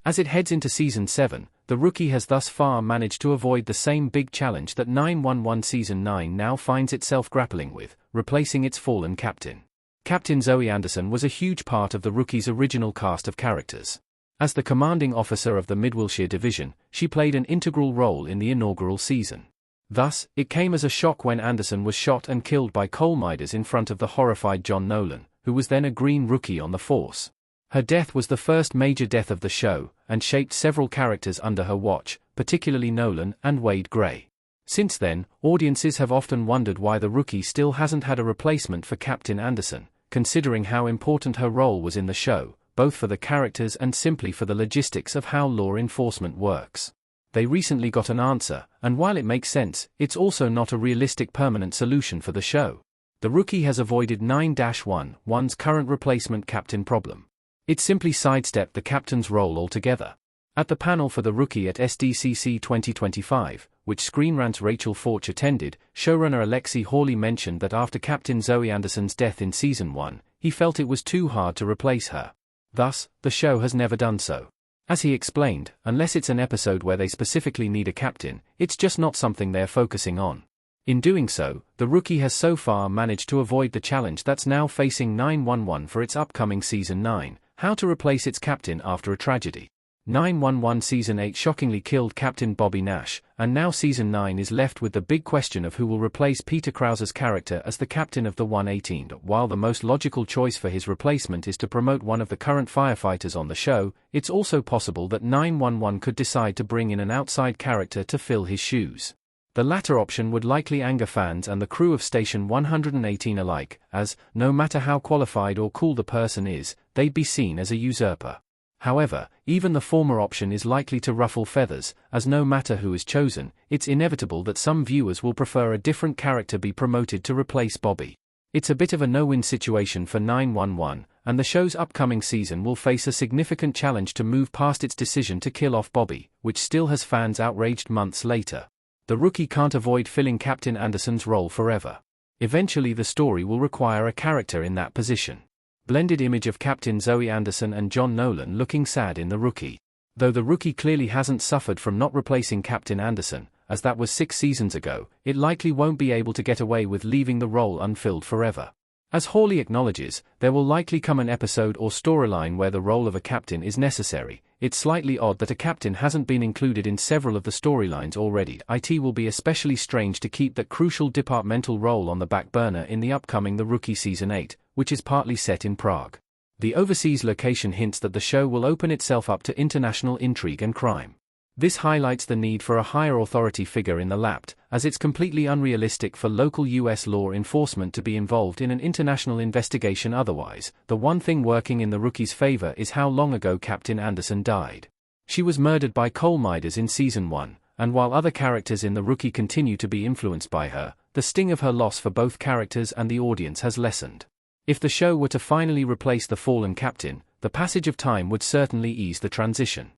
As it heads into Season 7, the Rookie has thus far managed to avoid the same big challenge that 911 Season 9 now finds itself grappling with, replacing its fallen captain. Captain Zoe Anderson was a huge part of the Rookie's original cast of characters. As the commanding officer of the Mid-Wiltshire Division, she played an integral role in the inaugural season. Thus, it came as a shock when Anderson was shot and killed by coal miners in front of the horrified John Nolan, who was then a green rookie on the force. Her death was the first major death of the show, and shaped several characters under her watch, particularly Nolan and Wade Gray. Since then, audiences have often wondered why the Rookie still hasn't had a replacement for Captain Anderson, considering how important her role was in the show, both for the characters and simply for the logistics of how law enforcement works. They recently got an answer, and while it makes sense, it's also not a realistic permanent solution for the show. The Rookie has avoided 9-1's current replacement captain problem. It simply sidestepped the captain's role altogether. At the panel for the Rookie at SDCC 2025, which Screen Rant's Rachel Forch attended, showrunner Alexi Hawley mentioned that after Captain Zoe Anderson's death in Season 1, he felt it was too hard to replace her. Thus, the show has never done so. As he explained, unless it's an episode where they specifically need a captain, it's just not something they're focusing on. In doing so, the Rookie has so far managed to avoid the challenge that's now facing 911 for its upcoming Season 9, how to replace its captain after a tragedy. 911 Season 8 shockingly killed Captain Bobby Nash, and now Season 9 is left with the big question of who will replace Peter Krause's character as the captain of the 118. While the most logical choice for his replacement is to promote one of the current firefighters on the show, it's also possible that 911 could decide to bring in an outside character to fill his shoes. The latter option would likely anger fans and the crew of Station 118 alike, as, no matter how qualified or cool the person is, they'd be seen as a usurper. However, even the former option is likely to ruffle feathers, as no matter who is chosen, it's inevitable that some viewers will prefer a different character be promoted to replace Bobby. It's a bit of a no-win situation for 911, and the show's upcoming season will face a significant challenge to move past its decision to kill off Bobby, which still has fans outraged months later. The Rookie can't avoid filling Captain Anderson's role forever. Eventually the story will require a character in that position. Blended image of Captain Zoe Anderson and John Nolan looking sad in the Rookie. Though the Rookie clearly hasn't suffered from not replacing Captain Anderson, as that was 6 seasons ago, it likely won't be able to get away with leaving the role unfilled forever. As Hawley acknowledges, there will likely come an episode or storyline where the role of a captain is necessary. It's slightly odd that a captain hasn't been included in several of the storylines already. It will be especially strange to keep that crucial departmental role on the back burner in the upcoming The Rookie Season 8, which is partly set in Prague. The overseas location hints that the show will open itself up to international intrigue and crime. This highlights the need for a higher authority figure in the LAPT, as it's completely unrealistic for local US law enforcement to be involved in an international investigation otherwise. The one thing working in the Rookie's favor is how long ago Captain Anderson died. She was murdered by coal miners in Season 1, and while other characters in the Rookie continue to be influenced by her, the sting of her loss for both characters and the audience has lessened. If the show were to finally replace the fallen captain, the passage of time would certainly ease the transition.